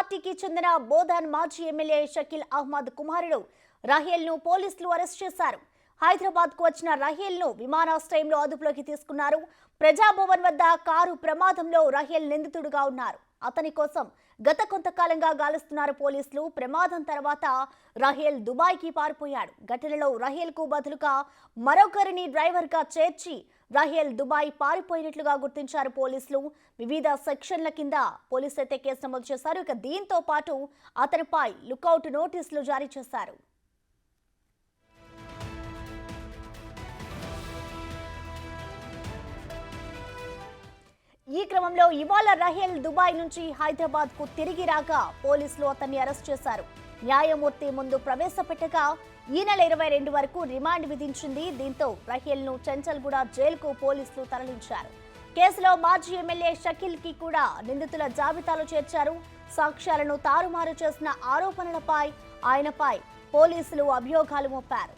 పార్టీకి చెందిన బోధన్ మాజీ ఎమ్మెల్యే షకీల్ అహ్మద్ కుమారుడు రహేల్ ను పోలీసులు అరెస్ట్ చేశారు. హైదరాబాద్ కు వచ్చిన రహేల్ ను విమానాశ్రయంలో అదుపులోకి తీసుకున్నారు. ప్రజాభవన్ వద్ద కారు ప్రమాదంలో రహేల్ నిందితుడుగా ఉన్నారు. అతని కోసం గత కొంతకాలంగా గాలిస్తున్నారు పోలీసులు. ప్రమాదం తర్వాత రహేల్ దుబాయ్ కి పారిపోయాడు. ఘటనలో రహేల్ కు బదులుగా మరొకరిని డ్రైవర్ గా చేర్చి రహేల్ దుబాయ్ పారిపోయినట్లుగా గుర్తించారు పోలీసులు. వివిధ సెక్షన్ల కింద పోలీసులు అయితే కేసు నమోదు చేశారు. ఇక దీంతో పాటు అతనిపై లుకౌట్ నోటీసులు జారీ చేశారు. ఈ క్రమంలో ఇవాళ రహేల్ దుబాయ్ నుంచి హైదరాబాద్ కు తిరిగి రాగా పోలీసులు అతన్ని అరెస్ట్ చేశారు. న్యాయమూర్తి ముందు ప్రవేశపెట్టగా ఈ నెల 22 వరకు రిమాండ్ విధించింది. దీంతో రహేల్ ను చెంచల్గూడ జైలుకు పోలీసులు తరలించారు. కేసులో మాజీ ఎమ్మెల్యే షకీల్ కి కూడా నిందితుల జాబితాలో చేర్చారు. సాక్ష్యాలను తారుమారు చేసిన ఆరోపణలపై ఆయనపై పోలీసులు అభియోగాలు మోపారు.